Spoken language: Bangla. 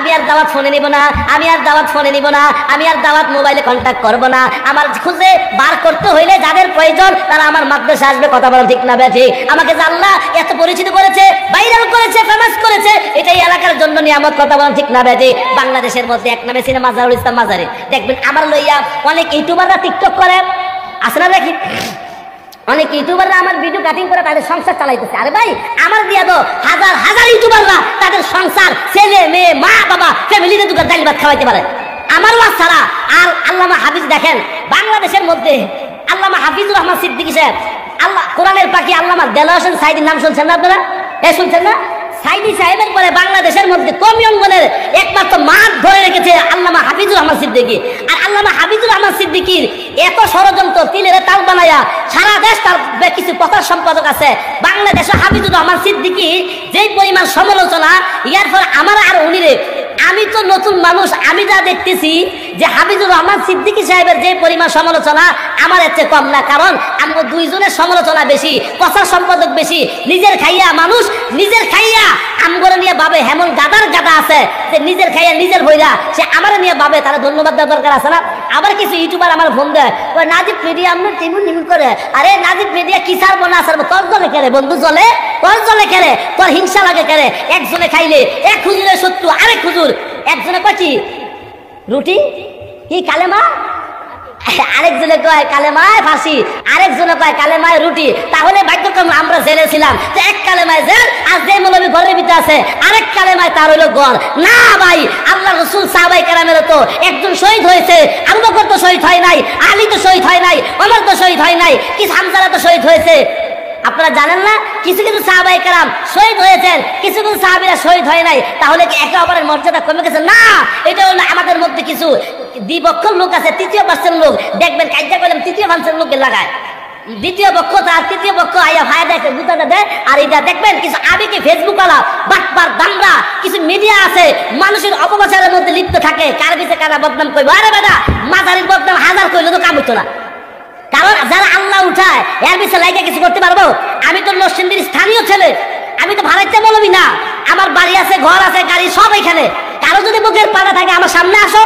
আমি আর দাওয়াত ফোনে নিব না, আমি আর দাওয়াত ফোনে নিব না, আমি আর দাওয়াত মোবাইলে কন্ট্যাক্ট করব না। আমার খুঁজে বার করতে হইলে যাদের প্রয়োজন তারা আমার মাদ্রাসা আসবে। কথা বলা ঠিক না বেঠি? আমাকে যে আল্লাহ এত পরিচিত করেছে, ভাইরাল করেছে, ফেমাস করেছে, এটাই এলাকার জন্য নিয়ামত। কথা বলা ঠিক না বেঠি? বাংলাদেশের মধ্যে এক নামে সিনেমা মাজারুল ইসলাম মাজারে, দেখবেন আমার লইয়া অনেক ইউটিউবাররা টিকটক করে আসে না, দেখি অনেক ইউটিউবাররা আমার ভিডিও কাটিং করে তাদের সংসার চালাইতেছে। আরে ভাই, আমার দিয়া তো হাজার হাজার ইউটিউবাররা তাদের সংসার, ছেলে মেয়ে, মা বাবা, ফ্যামিলিতে দুটো ডাল ভাত খাওয়াইতে পারে, আমার ওয়াজ ছাড়া। আর আল্লামা হাফিজ দেখেন, বাংলাদেশের মধ্যে আল্লামা হাফিজুর রহমান সিদ্দিকী সাহেব, আল্লাহ কোরআনের পাখি আল্লামা দেলোয়ার হোসেন সাইদির নাম শুনছেন না আপনারা? শুনছেন না? সাইদি সাহেবের পরে বাংলাদেশের মধ্যে কমি অঙ্গনের একমাত্র মাঠ ধরে রেখেছে আল্লামা হাফিজুর রহমান সিদ্দিকী। আর আল্লামা হাফিজুর রহমান সিদ্দিকীর এত ষড়যন্ত্র, তিলের তাল বানায়া সারা দেশ তার কিছু প্রচার সম্পাদক আছে। বাংলাদেশে হাফিজুর রহমান সিদ্দিকীর যেই পরিমাণ সমালোচনা, ইয়ার পর আমার আর উনিরে, আমি তো নতুন মানুষ, আমি যা দেখতেছি যে হাফিজুর রহমান সিদ্দিকী সাহেবের যে পরিমাণ সমালোচনা আমার এর চেয়ে কম না। কারণ আমরা দুইজনের সমালোচনা বেশি, প্রচার সম্পাদক বেশি। নিজের খাইয়া মানুষ, নিজের খাইয়া আমগরে নিয়ে ভাবে, হেমন গাদার গাদা আছে যে নিজের খাইয়া নিজের বইরা সে আমার নিয়ে ভাবে, তারা ধন্যবাদ দেওয়ার দরকার আছে না? আবার কিছু ইউটিউবার আমার ফোন দেয়, নাজিব মিডিয়া আপনার টিমুন নিমুন করে। আরে নাজিব মিডিয়া কি ছাড়বো না ছাড়বো, তোর জলে কেড়ে বন্ধু, জলে তোর জলে কেড়ে, তোর হিংসা লাগে কেড়ে। একজনে খাইলে এক হুজুরের শত্রু আরেক হুজুর, একজনে কয় কি রুটি কি কালেমা, আরেকজনে কয় কালেমায় ফাঁসি, আরেকজনে কয় কালেমায় রুটি। তাহলে ভাগ্যক্রমে আমরা জেলে ছিলাম, এক কালেমায় জেল, আর যে মৌলবী ঘরের ভিতরে আছে আরেক কালেমায় তার হইলো গড়। না ভাই, আল্লাহ রাসূল সাহাবায়ে কেরামের তো একজন শহীদ হয়েছে, আবু বকর তো শহীদ হয় নাই, আলী তো শহীদ হয় নাই, ওমর তো শহীদ হয় নাই, কিছু হামজারা তো শহীদ হয়েছে। আপনারা জানেন না? কিছু কিছু সাহাবায়ে কেরাম শহীদ হয়েছেন, কিছু কিছু সাহাবীরা শহীদ হয় নাই। তাহলে কি একে অপরের মর্যাদা কমে গেছে? না, এটা হলো আমাদের মধ্যে কিছু দ্বিপক্ষের লোক আছে, তৃতীয় পার্সেন্ট লোক, দেখবেন কাজটা করলেন তৃতীয় পার্সেন্ট লোকে লাগায়, দ্বিতীয় পক্ষ তার তৃতীয় পক্ষ আইয়া ভাইয়া দেখে গুতাটা দেয়। আর এটা দেখবেন কিছু আবেগে ফেসবুক আলা বাটপার দামরা কিছু মিডিয়া আছে, মানুষের অপপ্রচারের মধ্যে লিপ্ত থাকে, কার পিছে কারা বদনাম করবো। আরে বেটা, মাঝারির বদনাম হাজার করলে তো কাম হইতো না। কারণ যারা আল্লাহ উঠায় এর পিছে লাইকে কিছু করতে পারবো? আমি তো নরসিংদীর স্থানীয় ছেলে, আমি তো ভাড়াইতে বলবি না, আমার বাড়ি আছে, ঘর আছে, গাড়ি সব এখানে। কারো যদি বুকের পাড়া থাকে আমার সামনে আসো।